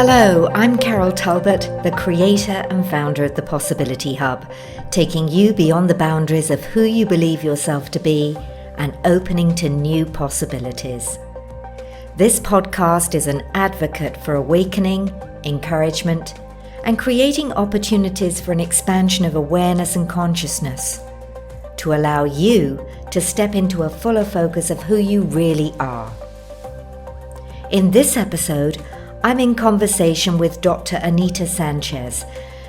Hello, I'm Carol Talbot, the creator and founder of the Possibility Hub, taking you beyond the boundaries of who you believe yourself to be and opening to new possibilities. This podcast is an advocate for awakening, encouragement, and creating opportunities for an expansion of awareness and consciousness to allow you to step into a fuller focus of who you really are. In this episode, I'm in conversation with Dr. Anita Sanchez,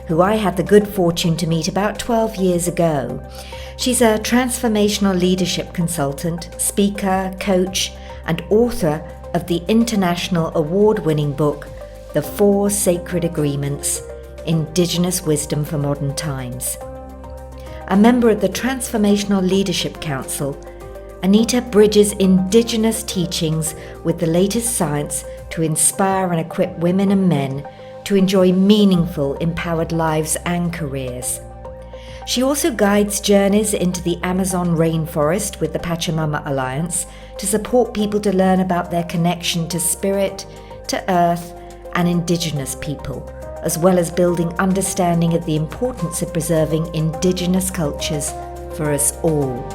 who I had the good fortune to meet about 12 years ago. She's a transformational leadership consultant, speaker, coach, and author of the international award-winning book, The 4 Sacred Agreements, Indigenous Wisdom for Modern Times. A member of the Transformational Leadership Council, Anita bridges Indigenous teachings with the latest science to inspire and equip women and men to enjoy meaningful, empowered lives and careers. She also guides journeys into the Amazon Rainforest with the Pachamama Alliance to support people to learn about their connection to spirit, to earth, and Indigenous people, as well as building understanding of the importance of preserving Indigenous cultures for us all.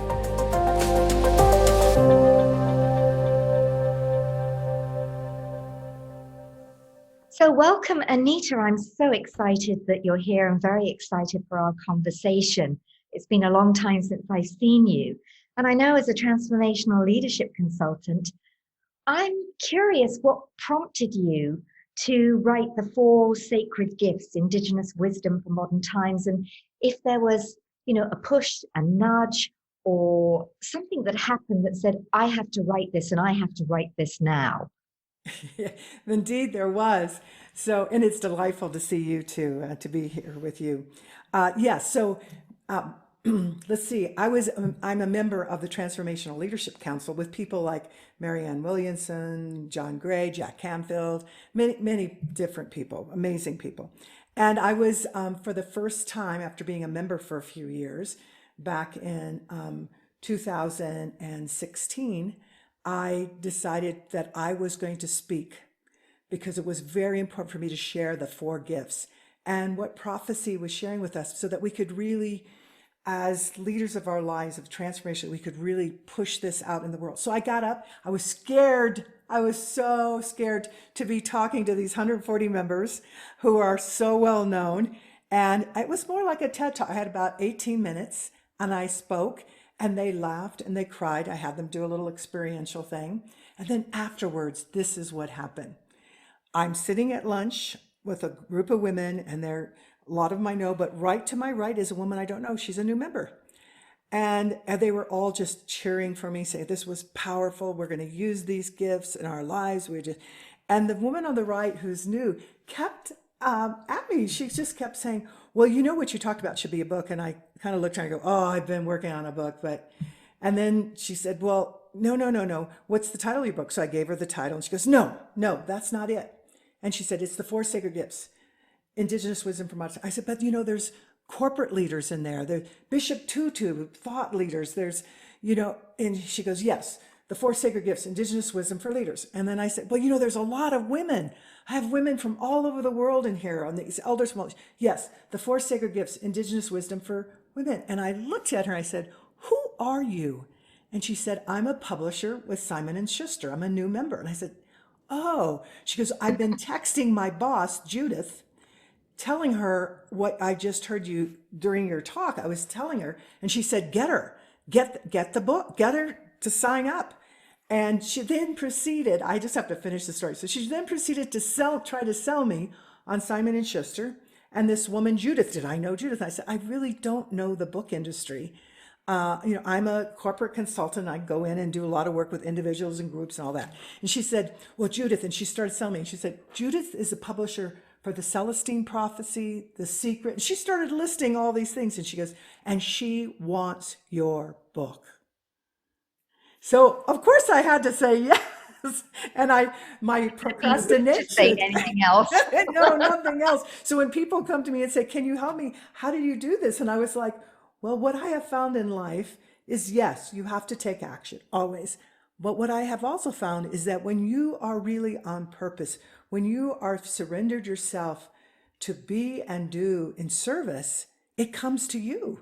So welcome, Anita. I'm so excited that you're here. I'm very excited for our conversation. It's been a long time since I've seen you. And I know as a transformational leadership consultant, I'm curious what prompted you to write the 4 sacred gifts, Indigenous Wisdom for Modern Times, and if there was, a push, a nudge, or something that happened that said, I have to write this and I have to write this now. Yeah, indeed, there was. So, and it's delightful to see you too, to be here with you. Let's see. I'm a member of the Transformational Leadership Council with people like Marianne Williamson, John Gray, Jack Canfield, many different people, amazing people. And I was, for the first time after being a member for a few years, back in 2016, I decided that I was going to speak because it was very important for me to share the 4 gifts and what prophecy was sharing with us so that we could really, as leaders of our lives of transformation, we could really push this out in the world. So I got up, I was scared. I was so scared to be talking to these 140 members who are so well known. And it was more like a TED Talk. I had about 18 minutes and I spoke. And they laughed and they cried. I had them do a little experiential thing. And then afterwards, this is what happened. I'm sitting at lunch with a group of women, and a lot of them I know, but right to my right is a woman I don't know. She's a new member. And they were all just cheering for me, saying, this was powerful. We're going to use these gifts in our lives. And the woman on the right who's new kept at me. She just kept saying, well, what you talked about should be a book. And I kind of looked at her and go, oh, I've been working on a book. And then she said, well, no. What's the title of your book? So I gave her the title and she goes, no, that's not it. And she said, it's the 4 sacred gifts, Indigenous Wisdom for Modern. I said, but there's corporate leaders in there. There's Bishop Tutu, thought leaders. There's, and she goes, yes, the 4 sacred gifts, Indigenous Wisdom for leaders. And then I said, well, there's a lot of women. I have women from all over the world in here on these elders. Yes, the 4 sacred gifts, Indigenous Wisdom for women. And I looked at her and I said, who are you? And she said, I'm a publisher with Simon & Schuster. I'm a new member. And I said, oh. She goes, I've been texting my boss, Judith, telling her what I just heard you during your talk. I was telling her, and she said, get her, get the book, get her to sign up. And she then proceeded, I just have to finish the story. So she then proceeded to try to sell me on Simon & Schuster. And this woman, Judith, did I know Judith? I said, I really don't know the book industry. I'm a corporate consultant. I go in and do a lot of work with individuals and groups and all that. And she said, well, Judith, and she started selling me. And she said, Judith is a publisher for the Celestine Prophecy, The Secret. And she started listing all these things. And she goes, and she wants your book. So of course I had to say yes. And my procrastination. Say anything else. No, nothing else. So when people come to me and say, can you help me? How do you do this? And I was like, well, what I have found in life is, yes, you have to take action always. But what I have also found is that when you are really on purpose, when you are surrendered yourself to be and do in service, it comes to you.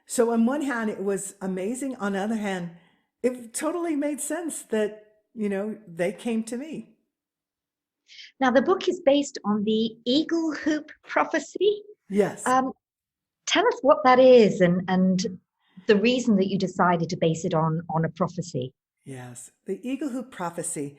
So on one hand, it was amazing. On the other hand, it totally made sense that, they came to me. Now, the book is based on the eagle hoop prophecy. Yes. Tell us what that is and the reason that you decided to base it on a prophecy. Yes. The eagle hoop prophecy.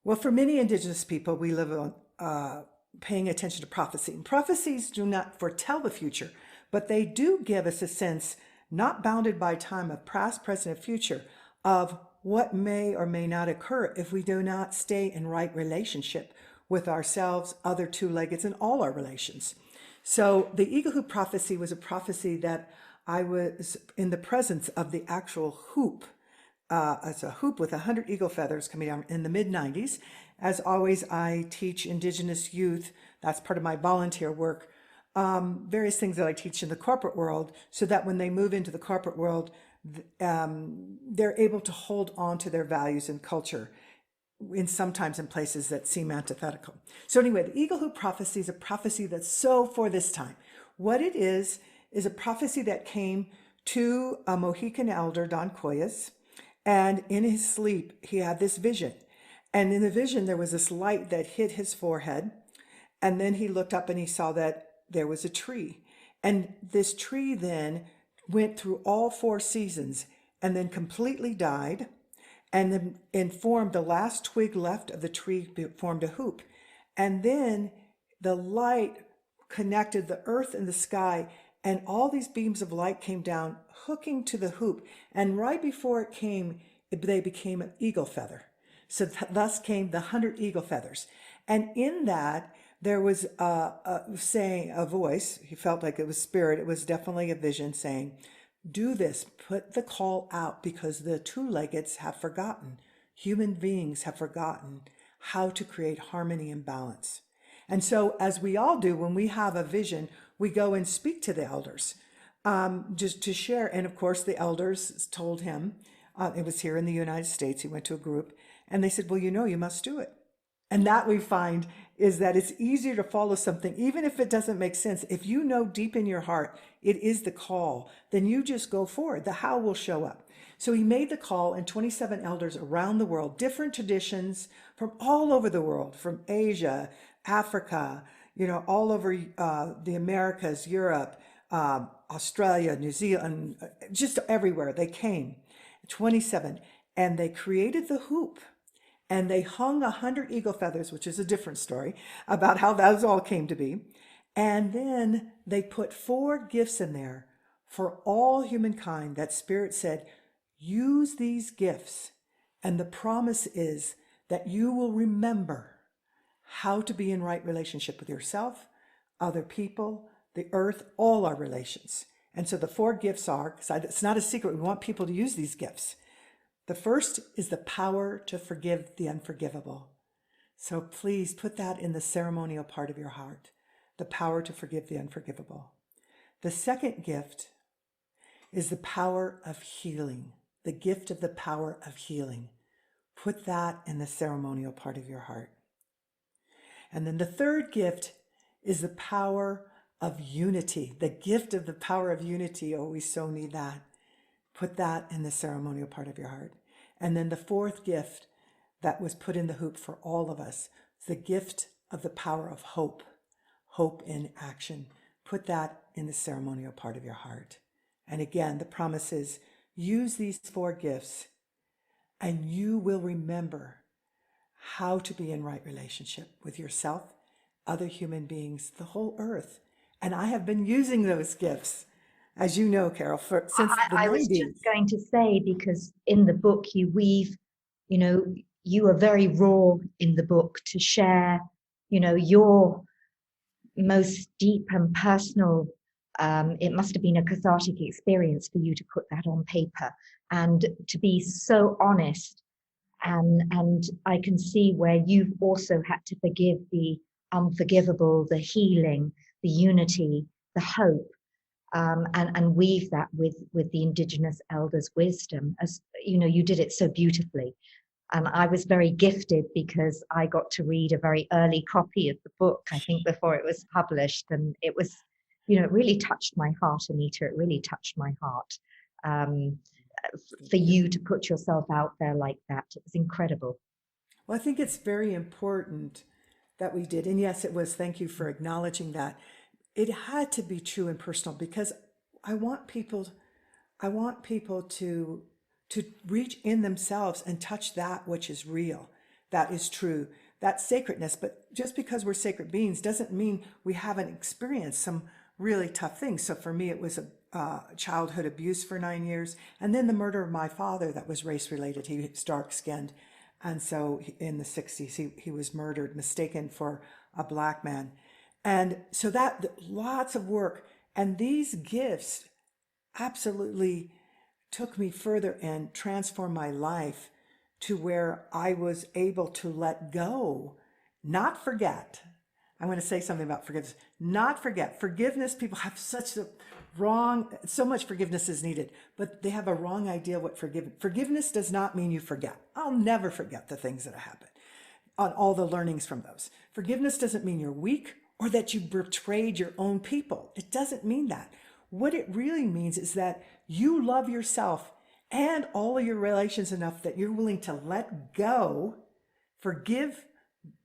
Well, for many Indigenous people, we live on paying attention to prophecy. And prophecies do not foretell the future, but they do give us a sense, not bounded by time of past, present, and future, of what may or may not occur if we do not stay in right relationship with ourselves, other two-leggeds, and all our relations. So the eagle hoop prophecy was a prophecy that I was in the presence of the actual hoop. It's a hoop with 100 eagle feathers coming down in the mid-90s. As always, I teach Indigenous youth. That's part of my volunteer work. Various things that I teach in the corporate world so that when they move into the corporate world, they're able to hold on to their values and culture sometimes in places that seem antithetical. So anyway, the eagle hoop prophecy is a prophecy that's so for this time. What it is a prophecy that came to a Mohican elder, Don Coyas, and in his sleep, he had this vision. And in the vision, there was this light that hit his forehead. And then he looked up and he saw that there was a tree. And this tree then went through all 4 seasons and then completely died. And then formed the last twig left of the tree, formed a hoop. And then the light connected the earth and the sky, and all these beams of light came down, hooking to the hoop. And right before it came, they became an eagle feather. So thus came the 100 eagle feathers. And in that, there was a voice. He felt like it was spirit. It was definitely a vision saying, do this, put the call out, because the two-leggeds have forgotten. Human beings have forgotten how to create harmony and balance. And so, as we all do, when we have a vision, we go and speak to the elders just to share. And of course, the elders told him, it was here in the United States, he went to a group, and they said, well, you must do it. And that we find is that it's easier to follow something, even if it doesn't make sense. If you know deep in your heart it is the call, then you just go forward. The how will show up. So he made the call, and 27 elders around the world, different traditions from all over the world, from Asia, Africa, all over the Americas, Europe, Australia, New Zealand, just everywhere. They came, 27, and they created the hoop. And they hung 100 eagle feathers, which is a different story about how those all came to be. And then they put 4 gifts in there for all humankind that Spirit said, use these gifts. And the promise is that you will remember how to be in right relationship with yourself, other people, the earth, all our relations. And so the 4 gifts are, because it's not a secret, we want people to use these gifts. The first is the power to forgive the unforgivable. So please put that in the ceremonial part of your heart, the power to forgive the unforgivable. The second gift is the power of healing, the gift of the power of healing. Put that in the ceremonial part of your heart. And then the third gift is the power of unity, the gift of the power of unity. Oh, we so need that. Put that in the ceremonial part of your heart. And then the fourth gift that was put in the hoop for all of us is the gift of the power of hope, hope in action. Put that in the ceremonial part of your heart. And again, the promise is use these 4 gifts and you will remember how to be in right relationship with yourself, other human beings, the whole earth. And I have been using those gifts, as you know, Carol, since the 90s. I was just going to say, because in the book you weave, you are very raw in the book to share, your most deep and personal. It must have been a cathartic experience for you to put that on paper and to be so honest. And I can see where you've also had to forgive the unforgivable, the healing, the unity, the hope. And weave that with the Indigenous elders' wisdom, as you did it so beautifully. And I was very gifted because I got to read a very early copy of the book, I think, before it was published. And it was, it really touched my heart, Anita. It really touched my heart. For you to put yourself out there like that, it was incredible. Well, I think it's very important that we did. And yes, it was. Thank you for acknowledging that. It had to be true and personal because I want people to reach in themselves and touch that which is real, that is true, that sacredness. But just because we're sacred beings doesn't mean we haven't experienced some really tough things. So for me, it was a childhood abuse for 9 years, and then the murder of my father that was race related. He was dark skinned, and so in the 60s he was murdered, mistaken for a black man. And so that lots of work, and these gifts absolutely took me further and transformed my life to where I was able to let go, not forget. I want to say something about forgiveness. Not forget. Forgiveness, people have such a so much forgiveness is needed, but they have a wrong idea what forgiveness does not mean you forget. I'll never forget the things that have happened, on all the learnings from those. Forgiveness doesn't mean you're weak or that you betrayed your own people. It doesn't mean that. What it really means is that you love yourself and all of your relations enough that you're willing to let go, forgive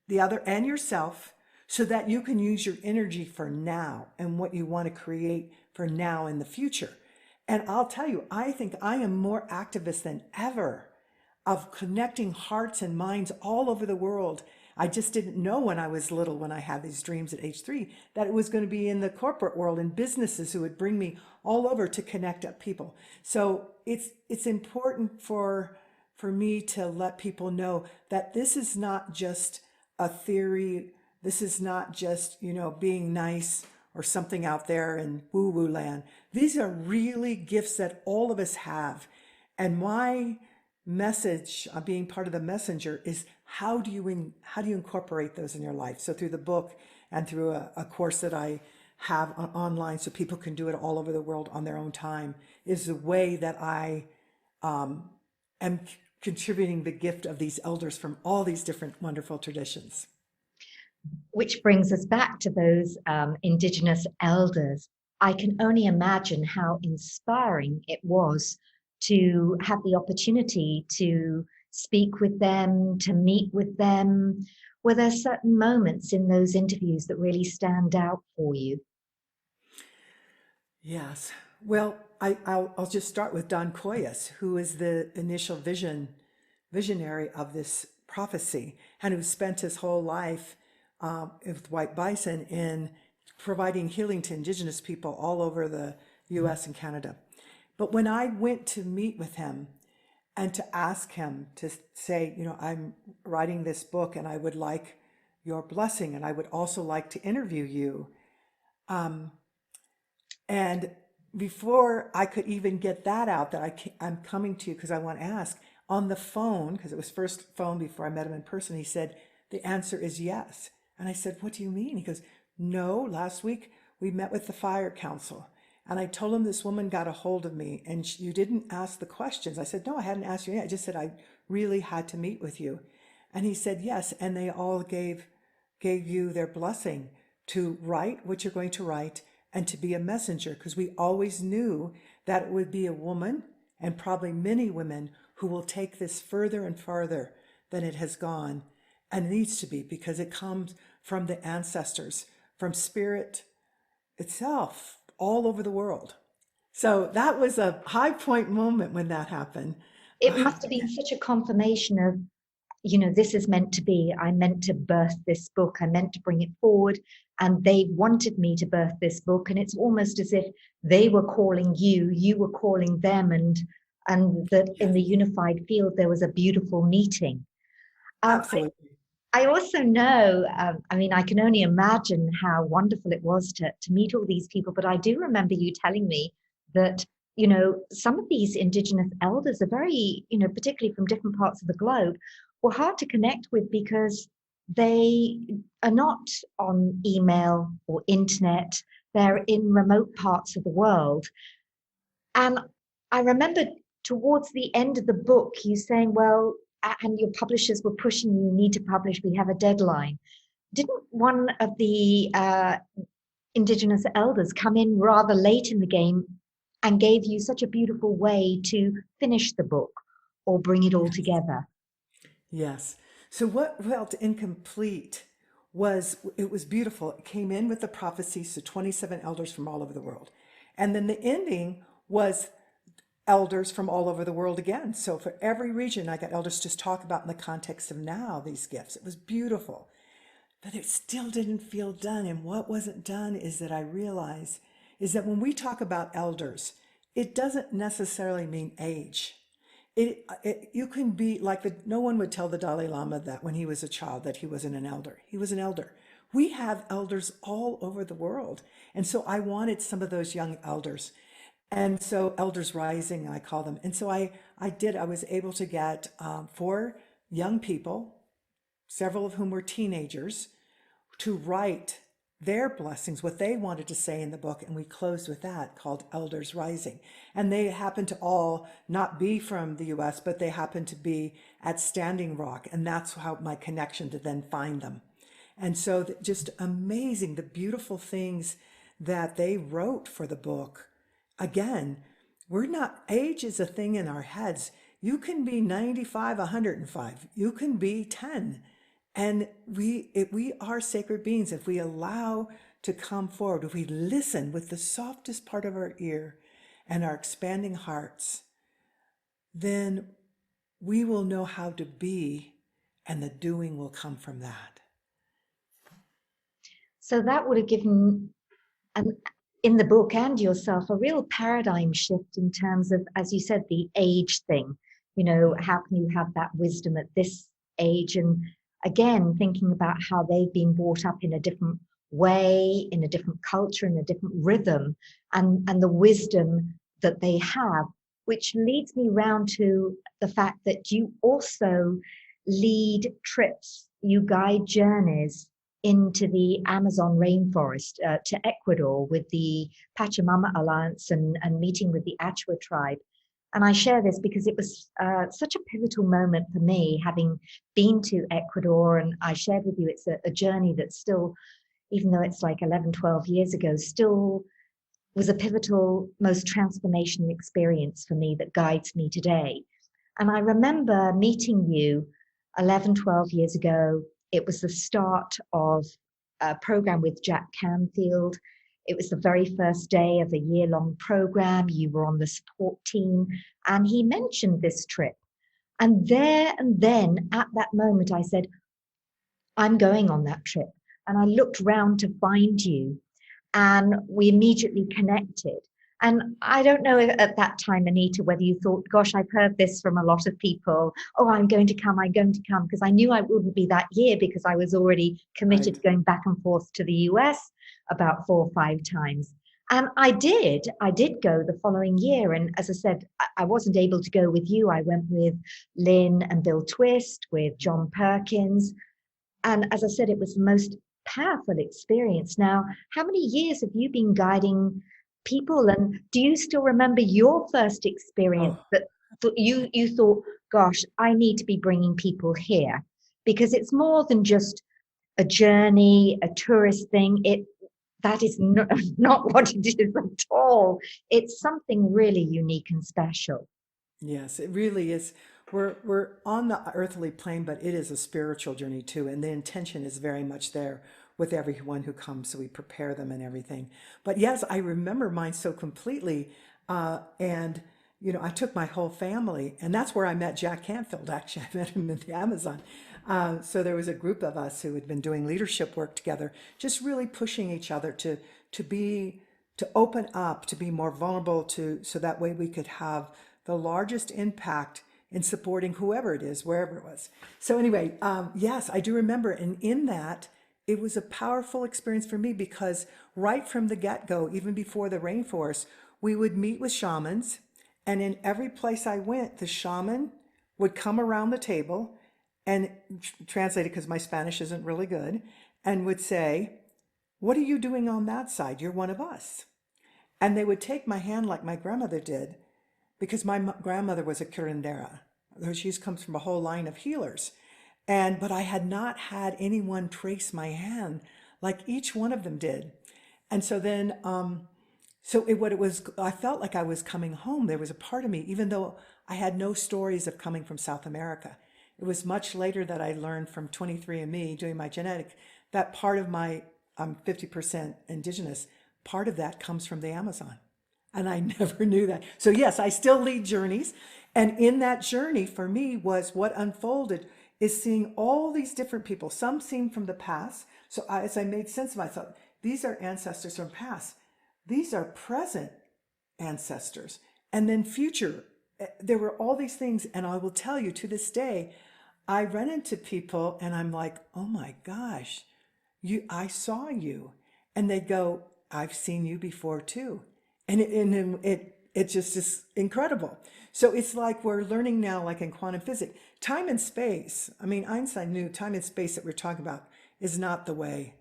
the other and yourself, so that you can use your energy for now and what you want to create for now in the future. And I'll tell you, I think I am more activist than ever of connecting hearts and minds all over the world. I just didn't know when I was little, when I had these dreams at age 3, that it was going to be in the corporate world and businesses who would bring me all over to connect up people. So it's important for me to let people know that this is not just a theory. This is not just, being nice or something out there in woo-woo land. These are really gifts that all of us have. And my message, being part of the messenger, is how do you incorporate those in your life? So through the book and through a course that I have online so people can do it all over the world on their own time, is the way that I am contributing the gift of these elders from all these different wonderful traditions. Which brings us back to those Indigenous elders. I can only imagine how inspiring it was to have the opportunity to speak with them, to meet with them. Were there certain moments in those interviews that really stand out for you? Yes. Well, I'll just start with Don Coyas, who is the initial visionary of this prophecy, and who spent his whole life with White Bison in providing healing to Indigenous people all over the US and Canada. But when I went to meet with him and to ask him to say, I'm writing this book and I would like your blessing, and I would also like to interview you. And before I could even get that out, that I'm coming to you because I want to ask, on the phone, because it was first phone before I met him in person, he said, the answer is yes. And I said, what do you mean? He goes, no, last week we met with the fire council. And I told him this woman got a hold of me and you didn't ask the questions. I said, no, I hadn't asked you yet. I just said, I really had to meet with you. And he said, yes. And they all gave you their blessing to write what you're going to write and to be a messenger, because we always knew that it would be a woman, and probably many women, who will take this further and farther than it has gone, and needs to be, because it comes from the ancestors, from spirit itself, all over the world. So that was a high point moment when that happened. It must have been such a confirmation of, this is meant to be. I meant to birth this book. I meant to bring it forward. And they wanted me to birth this book. And it's almost as if they were calling you, you were calling them, and that in the unified field, there was a beautiful meeting. Absolutely. I also know, I can only imagine how wonderful it was to meet all these people. But I do remember you telling me that, some of these Indigenous elders are very, particularly from different parts of the globe, were hard to connect with because they are not on email or internet. They're in remote parts of the world. And I remember towards the end of the book, you saying, well, and your publishers were pushing you need to publish, we have a deadline. Didn't one of the Indigenous elders come in rather late in the game and gave you such a beautiful way to finish the book or bring it all Yes. together? Yes. So what felt incomplete was it was beautiful. It came in with the prophecies, so 27 elders from all over the world. And then the ending was elders from all over the world again. So for every region, I got elders to talk about in the context of now these gifts. It was beautiful, but it still didn't feel done. And what wasn't done is that I realized is that when we talk about elders, it doesn't necessarily mean age. You can be like no one would tell the Dalai Lama that when he was a child that he wasn't an elder. He was an elder. We have elders all over the world. And so I wanted some of those young elders. And so elders rising, I call them. And so I was able to get 4 young people, several of whom were teenagers, to write their blessings, what they wanted to say in the book. And we closed with that called Elders Rising. And they happen to all not be from the US, but they happen to be at Standing Rock. And that's how my connection to then find them. And so just amazing, the beautiful things that they wrote for the book. Again, age is a thing in our heads. You can be 95, 105. You can be 10. And we are sacred beings. If we allow to come forward, if we listen with the softest part of our ear and our expanding hearts, then we will know how to be, and the doing will come from that. So that would have given, an, in the book and yourself, a real paradigm shift in terms of, as you said, the age thing. You know, how can you have that wisdom at this age? And again, thinking about how they've been brought up in a different way, in a different culture, in a different rhythm, and the wisdom that they have, which leads me round to the fact that you also lead trips, you guide journeys into the Amazon rainforest, to Ecuador with the Pachamama Alliance and meeting with the Achua tribe. And I share this because it was such a pivotal moment for me, having been to Ecuador. And I shared with you, it's a journey that still, even though it's like 11, 12 years ago, still was a pivotal, most transformational experience for me that guides me today. And I remember meeting you 11, 12 years ago. It was the start of a program with Jack Canfield. It was the very first day of a year-long program. You were on the support team, and he mentioned this trip. And there and then, at that moment, I said, I'm going on that trip. And I looked round to find you, and we immediately connected. And I don't know if at that time, Anita, whether you thought, gosh, I've heard this from a lot of people. Oh, I'm going to come, because I knew I wouldn't be that year because I was already committed Right. to going back and forth to the US about 4 or 5 times. And I did go the following year. And as I said, I wasn't able to go with you. I went with Lynn and Bill Twist, with John Perkins. And as I said, it was the most powerful experience. Now, how many years have you been guiding people? And do you still remember your first experience Oh, that you thought, gosh, I need to be bringing people here? Because it's more than just a journey, a tourist thing. That is not what it is at all. It's something really unique and special. yes, it really is. We're on the earthly plane, but it is a spiritual journey too, and the intention is very much there with everyone who comes, so we prepare them and everything. But yes, I remember mine so completely, and I took my whole family, and that's where I met Jack Canfield. Actually, I met him in the Amazon. So there was a group of us who had been doing leadership work together, just really pushing each other to be to open up, to be more vulnerable, so that way we could have the largest impact in supporting whoever it is, wherever it was. So anyway, yes, I do remember, and in that, it was a powerful experience for me because right from the get-go, even before the rainforest, we would meet with shamans, and in every place I went, the shaman would come around the table and translate it because my Spanish isn't really good, and would say, "What are you doing on that side? You're one of us." And they would take my hand like my grandmother did, because my grandmother was a curandera, She comes from a whole line of healers. But I had not had anyone trace my hand like each one of them did. And so then, what it was, I felt like I was coming home. There was a part of me, even though I had no stories of coming from South America. It was much later that I learned from 23andMe, doing my genetic, that part of my, I'm 50% indigenous, part of that comes from the Amazon. And I never knew that. So yes, I still lead journeys. And in that journey for me was what unfolded is seeing all these different people. Some seem from the past. So as I made sense of it, I thought, these are ancestors from past. These are present ancestors. And then future. There were all these things. And I will tell you, to this day, I run into people and I'm like, oh my gosh, I saw you. And they go, I've seen you before too. And it just is incredible. So it's like we're learning now, like in quantum physics, time and space. I mean, Einstein knew time and space that we're talking about is not the way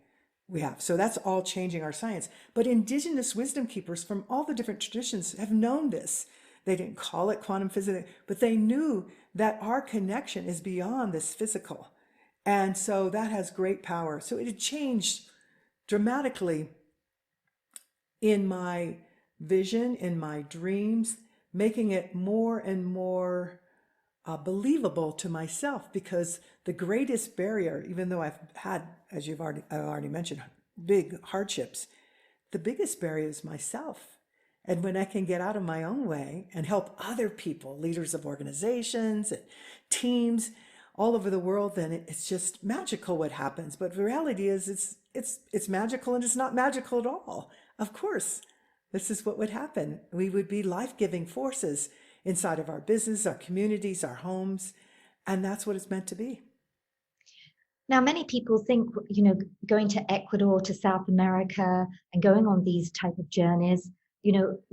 we have. So that's all changing our science. But indigenous wisdom keepers from all the different traditions have known this. They didn't call it quantum physics, but they knew that our connection is beyond this physical. And so that has great power. So it had changed dramatically in my vision, in my dreams, making it more and more believable to myself, because the greatest barrier, even though I've had, as I already mentioned, big hardships, the biggest barrier is myself. And when I can get out of my own way and help other people, leaders of organizations and teams all over the world, then it's just magical what happens. But the reality is it's magical, and it's not magical at all. Of course, this is what would happen. We would be life-giving forces inside of our business, our communities, our homes, and that's what it's meant to be. Now, many people think, going to Ecuador, to South America, and going on these type of journeys,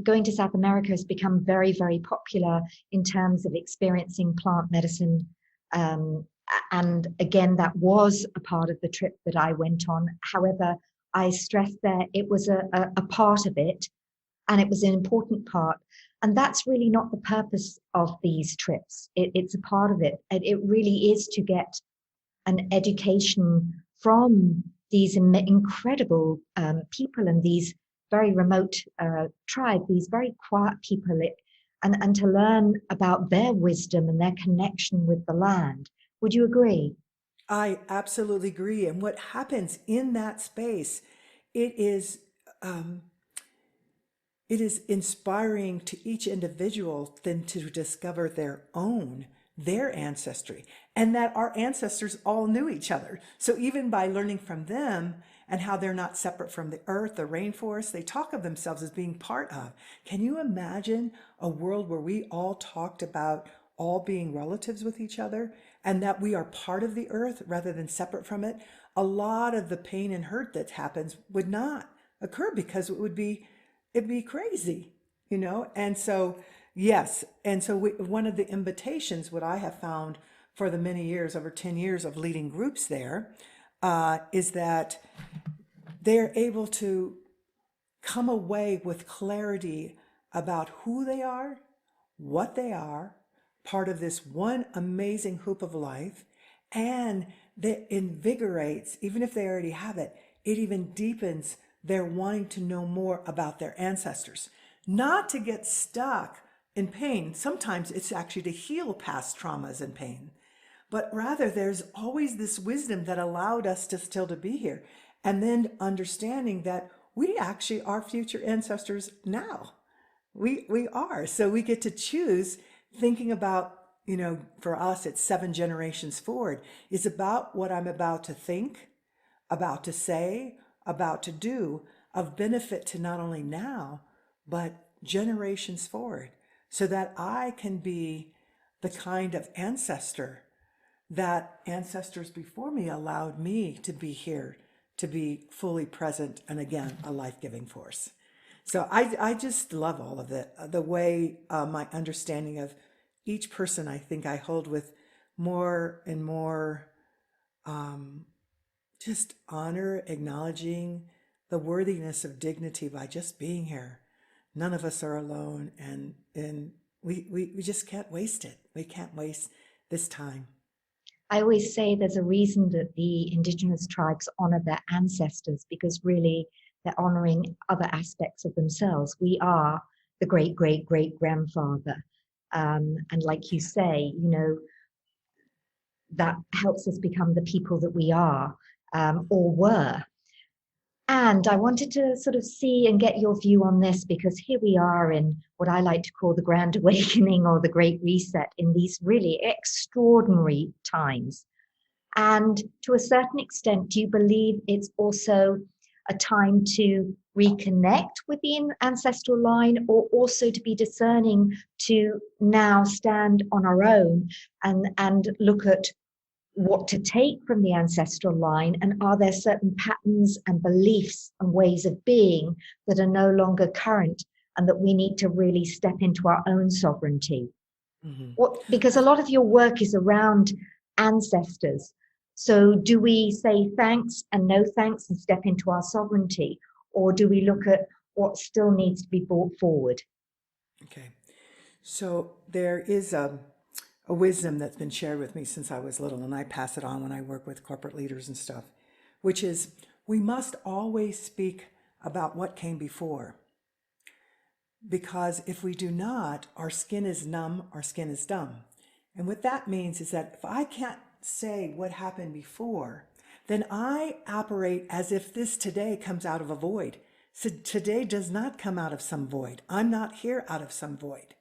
going to South America has become very, very popular in terms of experiencing plant medicine. And again, that was a part of the trip that I went on. However, I stressed there it was a part of it, and it was an important part. And that's really not the purpose of these trips. It's a part of it. And it really is to get an education from these incredible people and these very remote tribes, these very quiet people, and to learn about their wisdom and their connection with the land. Would you agree? I absolutely agree. And what happens in that space, it is inspiring to each individual then to discover their ancestry, and that our ancestors all knew each other. So even by learning from them and how they're not separate from the earth, the rainforest, they talk of themselves as being part of. Can you imagine a world where we all talked about all being relatives with each other, and that we are part of the earth rather than separate from it? A lot of the pain and hurt that happens would not occur, because it'd be crazy, And so, yes. And so one of the invitations, what I have found for the many years, over 10 years of leading groups there, is that they're able to come away with clarity about who they are, what they are, part of this one amazing hoop of life, and that invigorates, even if they already have it, it even deepens their wanting to know more about their ancestors. Not to get stuck in pain. Sometimes it's actually to heal past traumas and pain. But rather, there's always this wisdom that allowed us to still to be here. And then understanding that we actually are future ancestors now. We are. So we get to choose, thinking about, for us, it's 7 generations forward. It's about what I'm about to think, about to say, about to do, of benefit to not only now, but generations forward, so that I can be the kind of ancestor that ancestors before me allowed me to be here, to be fully present, and again, a life-giving force. So I just love all of it. The way my understanding of each person, I think I hold with more and more just honor, acknowledging the worthiness of dignity by just being here. None of us are alone, and we just can't waste it. We can't waste this time. I always say there's a reason that the indigenous tribes honor their ancestors, because really they're honoring other aspects of themselves. We are the great, great, great grandfather. And like you say, that helps us become the people that we are, or were. And I wanted to sort of see and get your view on this, because here we are in what I like to call the Grand Awakening or the Great Reset, in these really extraordinary times. And to a certain extent, do you believe it's also a time to reconnect with the ancestral line, or also to be discerning to now stand on our own and look at what to take from the ancestral line? And are there certain patterns and beliefs and ways of being that are no longer current, and that we need to really step into our own sovereignty? Because a lot of your work is around ancestors. So do we say thanks and no thanks and step into our sovereignty? Or do we look at what still needs to be brought forward? Okay. So there is a wisdom that's been shared with me since I was little, and I pass it on when I work with corporate leaders and stuff, which is we must always speak about what came before. Because if we do not, our skin is numb, our skin is dumb. And what that means is that if I can't say what happened before, then I operate as if this today comes out of a void. So today does not come out of some void. I'm not here out of some void.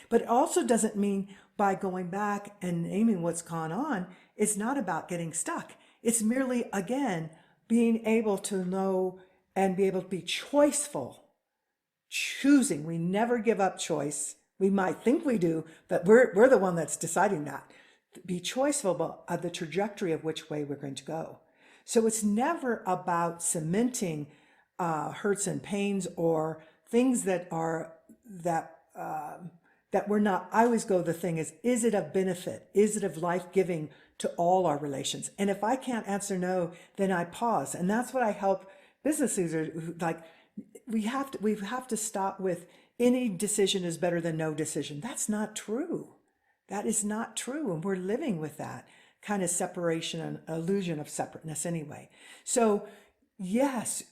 But it also doesn't mean by going back and naming what's gone on, it's not about getting stuck. It's merely, again, being able to know and be able to be choiceful. Choosing. We never give up choice. We might think we do, but we're the one that's deciding that. Be choiceful of the trajectory of which way we're going to go. So it's never about cementing hurts and pains or things that we're not. I always go, the thing is it of benefit? Is it of life-giving to all our relations? And if I can't answer no, then I pause. And that's what I help business leaders, like, we have to stop with any decision is better than no decision. That's not true. That is not true. And we're living with that kind of separation and illusion of separateness anyway. So yes,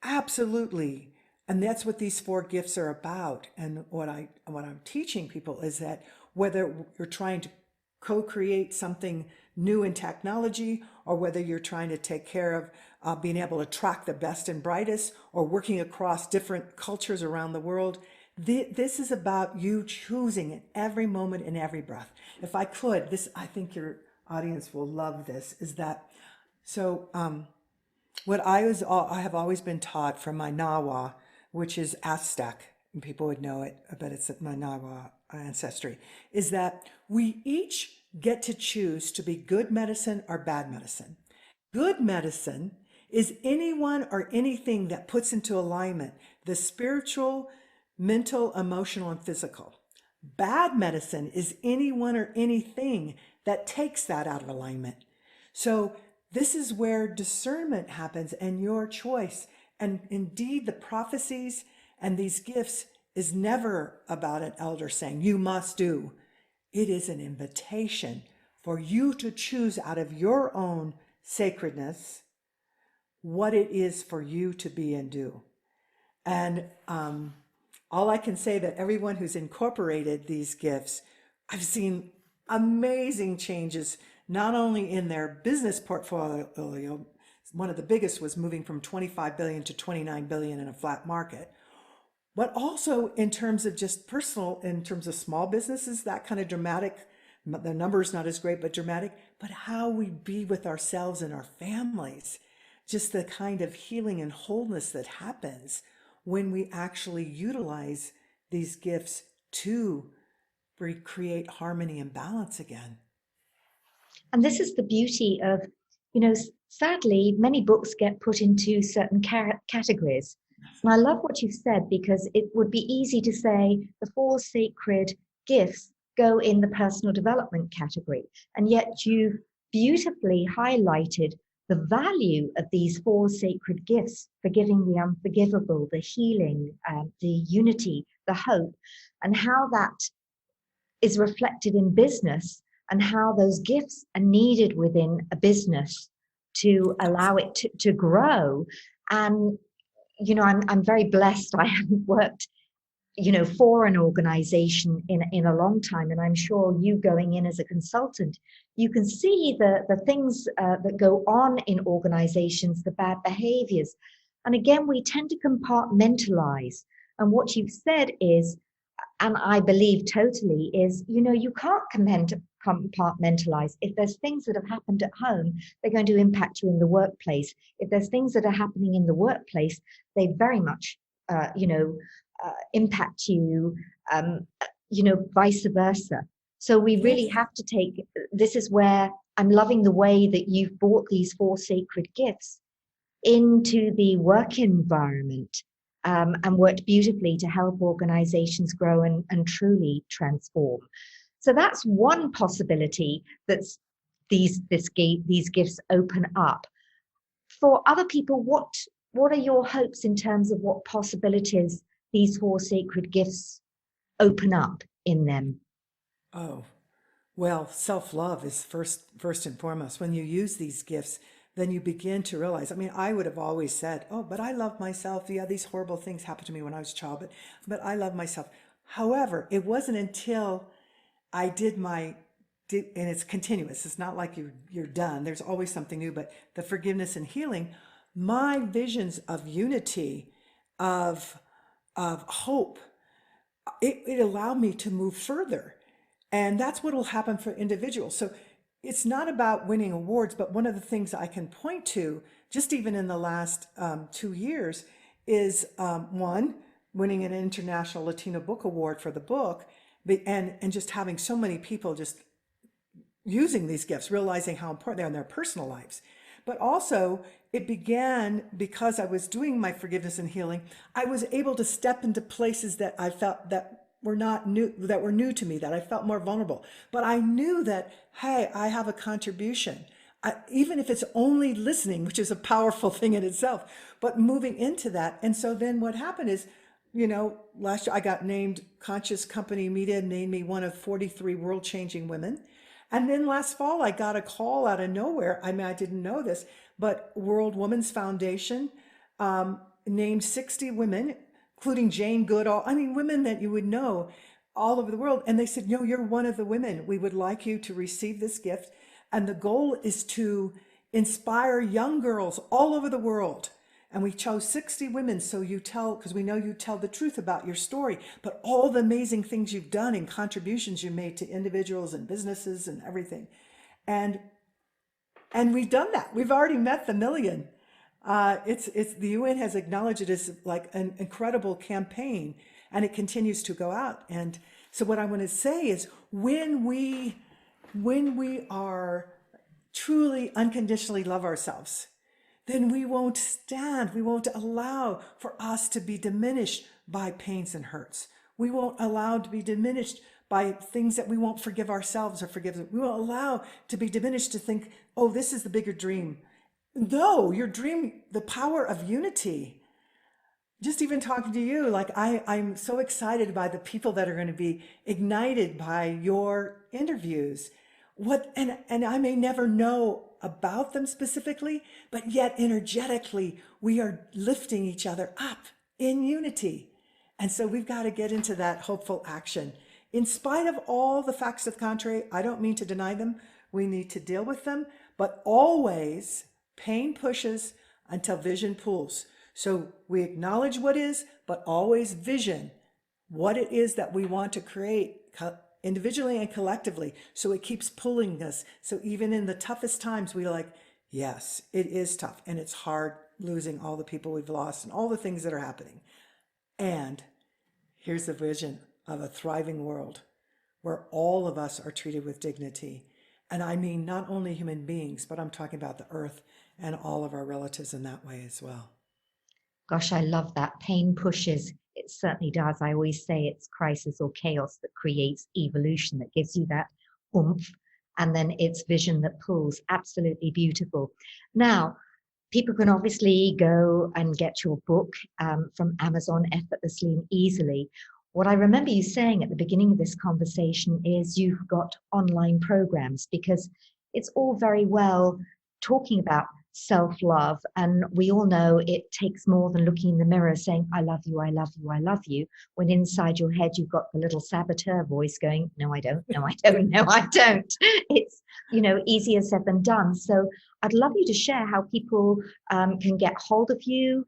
absolutely. And that's what these 4 gifts are about. And what I'm teaching people is that whether you're trying to co-create something new in technology, or whether you're trying to take care of being able to attract the best and brightest, or working across different cultures around the world, this is about you choosing in every moment and every breath. If I could, I think your audience will love this, is that, so what I have always been taught from my Nahua, which is Aztec, and people would know it, but it's my Nahua ancestry, is that we each get to choose to be good medicine or bad medicine. Good medicine is anyone or anything that puts into alignment the spiritual, mental, emotional, and physical. Bad medicine is anyone or anything that takes that out of alignment. So this is where discernment happens and your choice. And indeed, the prophecies and these gifts is never about an elder saying, you must do. It is an invitation for you to choose out of your own sacredness what it is for you to be and do. And all I can say that everyone who's incorporated these gifts, I've seen amazing changes, not only in their business portfolio. One of the biggest was moving from 25 billion to 29 billion in a flat market, but also in terms of just personal, in terms of small businesses, that kind of dramatic, the numbers not as great, but dramatic, but how we be with ourselves and our families, just the kind of healing and wholeness that happens when we actually utilize these gifts to recreate harmony and balance again. And this is the beauty of, sadly, many books get put into certain categories. And I love what you've said, because it would be easy to say the 4 sacred gifts go in the personal development category. And yet you've beautifully highlighted the value of these 4 sacred gifts: forgiving the unforgivable, the healing, the unity, the hope, and how that is reflected in business and how those gifts are needed within a business to allow it to grow. And, I'm very blessed. I haven't worked, for an organization in a long time. And I'm sure you going in as a consultant, you can see the things that go on in organizations, the bad behaviors. And again, we tend to compartmentalize. And what you've said is, and I believe totally, is, you can't compartmentalize. If there's things that have happened at home, they're going to impact you in the workplace. If there's things that are happening in the workplace, they very much, impact you, vice versa. So we really have to take, this is where I'm loving the way that you've brought these 4 sacred gifts into the work environment, and worked beautifully to help organizations grow and truly transform. So that's one possibility that's these gifts open up. For other people, what are your hopes in terms of what possibilities these 4 sacred gifts open up in them? Oh, well, self-love is first and foremost. When you use these gifts, then you begin to realize, I mean, I would have always said, oh, but I love myself. Yeah, these horrible things happened to me when I was a child, but I love myself. However, it wasn't until I and it's continuous. It's not like you're done. There's always something new, but the forgiveness and healing, my visions of unity, of hope, it allowed me to move further. And that's what will happen for individuals. So it's not about winning awards, but one of the things I can point to, just even in the last 2 years, is one, winning an International Latino Book Award for the book, and just having so many people just using these gifts, realizing how important they are in their personal lives. But also, it began because I was doing my forgiveness and healing. I was able to step into places that I felt that were new to me, that I felt more vulnerable. But I knew that, hey, I have a contribution. Even if it's only listening, which is a powerful thing in itself, but moving into that. And so then what happened is, last year I got named, Conscious Company Media named me one of 43 world-changing women. And then last fall, I got a call out of nowhere. I mean, I didn't know this, but World Women's Foundation named 60 women, including Jane Goodall. I mean, women that you would know all over the world. And they said, no, you're one of the women. We would like you to receive this gift. And the goal is to inspire young girls all over the world. And we chose 60 women. So because we know you tell the truth about your story, but all the amazing things you've done and contributions you made to individuals and businesses and everything. And we've done that. We've already met the million. It's the UN has acknowledged it as like an incredible campaign, and it continues to go out. And so what I want to say is when we are truly unconditionally love ourselves, then we won't allow for us to be diminished by pains and hurts. We won't allow to be diminished by things that we won't forgive ourselves or forgive them. We won't allow to be diminished to think, oh, this is the bigger dream. No, your dream, the power of unity. Just even talking to you, like I'm so excited by the people that are going to be ignited by your interviews. And I may never know about them specifically, but yet energetically, we are lifting each other up in unity. And so we've got to get into that hopeful action. In spite of all the facts of the contrary, I don't mean to deny them. We need to deal with them, but always pain pushes until vision pulls. So we acknowledge what is, but always vision what it is that we want to create individually and collectively. So it keeps pulling us. So even in the toughest times, we're like, yes, it is tough. And it's hard losing all the people we've lost and all the things that are happening. And here's the vision of a thriving world where all of us are treated with dignity. And I mean, not only human beings, but I'm talking about the earth and all of our relatives in that way as well. Gosh, I love that. Pain pushes. It certainly does. I always say it's crisis or chaos that creates evolution, that gives you that oomph. And then it's vision that pulls. Absolutely beautiful. Now, people can obviously go and get your book from Amazon effortlessly and easily. what I remember you saying at the beginning of this conversation is you've got online programs, because it's all very well talking about self-love, and we all know it takes more than looking in the mirror saying, I love you, I love you, I love you, when inside your head you've got the little saboteur voice going, no, I don't, no, I don't, no, I don't. It's, easier said than done. So I'd love you to share how people can get hold of you,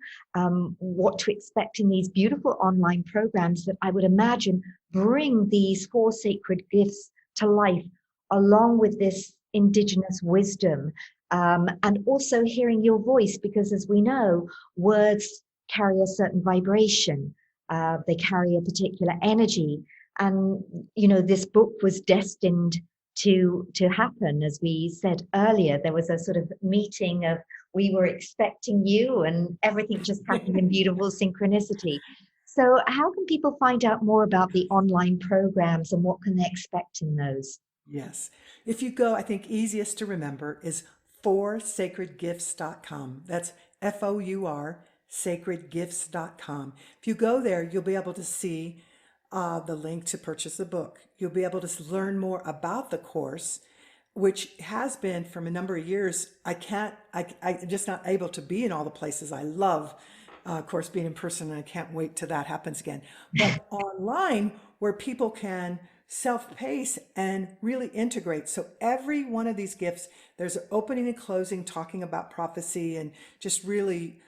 what to expect in these beautiful online programs that I would imagine bring these 4 sacred gifts to life, along with this Indigenous wisdom, and also hearing your voice, because as we know, words carry a certain vibration, they carry a particular energy. And, this book was destined to happen. As we said earlier, there was a sort of meeting of, we were expecting you, and everything just happened in beautiful synchronicity. So how can people find out more about the online programs, and what can they expect in those? Yes. If you go, I think easiest to remember is four sacredgifts.com. That's FOUR, sacredgifts.com. If you go there, you'll be able to see the link to purchase the book. You'll be able to learn more about the course, which has been from a number of years. I'm just not able to be in all the places I love. Of course, being in person, and I can't wait till that happens again. But online, where people can self-pace and really integrate. So every one of these gifts, there's an opening and closing talking about prophecy, and just really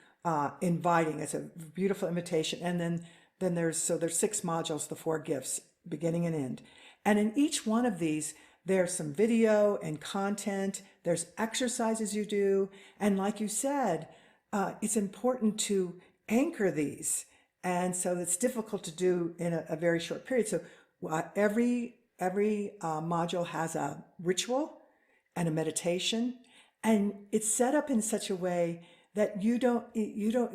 inviting. It's a beautiful invitation. And then there's 6 modules, the 4 gifts, beginning and end. And in each one of these, there's some video and content. There's exercises you do. And like you said, it's important to anchor these. And so it's difficult to do in a very short period. So every module has a ritual and a meditation, and it's set up in such a way that you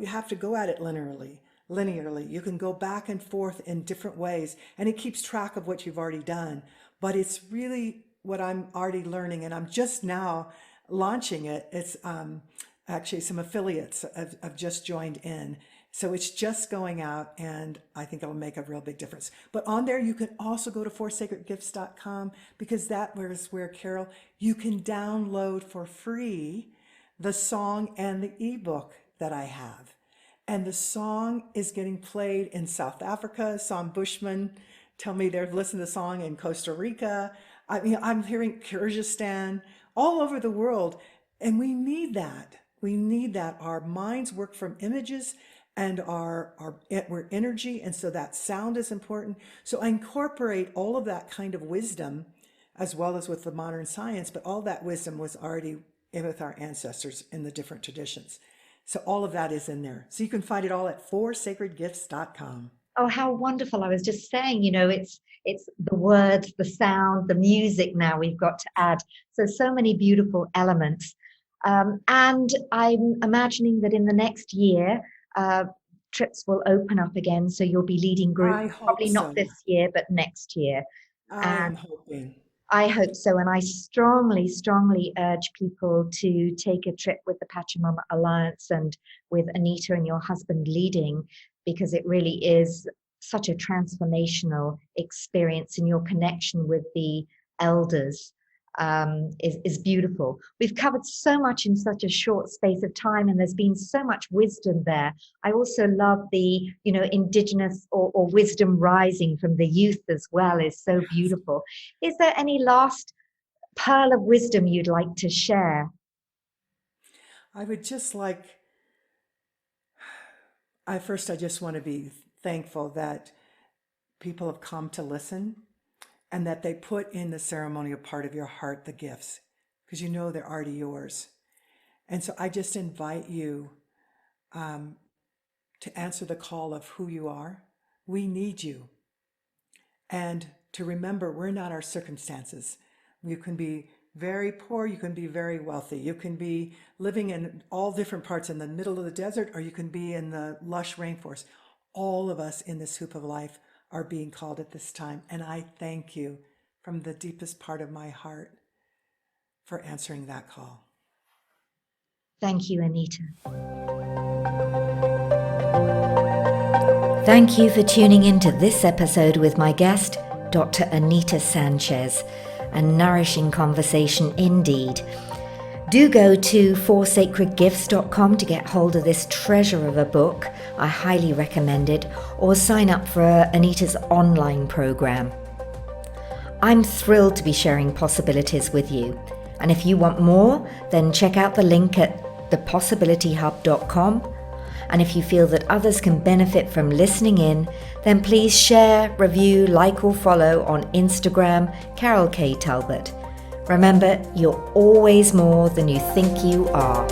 have to go at it linearly. You can go back and forth in different ways, and it keeps track of what you've already done. But it's really what I'm already learning, and I'm just now launching it. It's actually some affiliates have just joined in. So it's just going out, and I think it'll make a real big difference. But on there, you can also go to four-sacredgifts.com, because that was where, Carol, you can download for free the song and the ebook that I have. And the song is getting played in South Africa. Some Bushmen tell me they're listening to the song in Costa Rica. I mean, I'm hearing Kyrgyzstan, all over the world. And we need that. We need that. Our minds work from images, and we're energy. And so that sound is important. So I incorporate all of that kind of wisdom, as well as with the modern science, but all that wisdom was already in with our ancestors in the different traditions. So all of that is in there. So you can find it all at four-sacredgifts.com. Oh, how wonderful. I was just saying, it's the words, the sound, the music now we've got to add. So many beautiful elements. And I'm imagining that in the next year, trips will open up again. So you'll be leading groups, I hope probably not so. this year, but next year. I am hoping. I hope so. And I strongly, strongly urge people to take a trip with the Pachamama Alliance and with Anita and your husband leading, because it really is such a transformational experience, and your connection with the elders is beautiful. We've covered so much in such a short space of time, and there's been so much wisdom there. I also love the, Indigenous or wisdom rising from the youth as well is so beautiful. Is there any last pearl of wisdom you'd like to share? I would just like, I just want to be thankful that people have come to listen, and that they put in the ceremonial part of your heart the gifts, because they're already yours. And so I just invite you to answer the call of who you are. We need you. And to remember, we're not our circumstances. You can be very poor, you can be very wealthy, you can be living in all different parts in the middle of the desert, or you can be in the lush rainforest. All of us in this hoop of life are being called at this time. And I thank you from the deepest part of my heart for answering that call. Thank you, Anita. Thank you for tuning in to this episode with my guest, Dr. Anita Sanchez. A nourishing conversation indeed. Do go to forsacredgifts.com to get hold of this treasure of a book. I highly recommend it, or sign up for Anita's online program. I'm thrilled to be sharing possibilities with you. And if you want more, then check out the link at thepossibilityhub.com. And if you feel that others can benefit from listening in, then please share, review, like or follow on Instagram, Carol K. Talbot. Remember, you're always more than you think you are.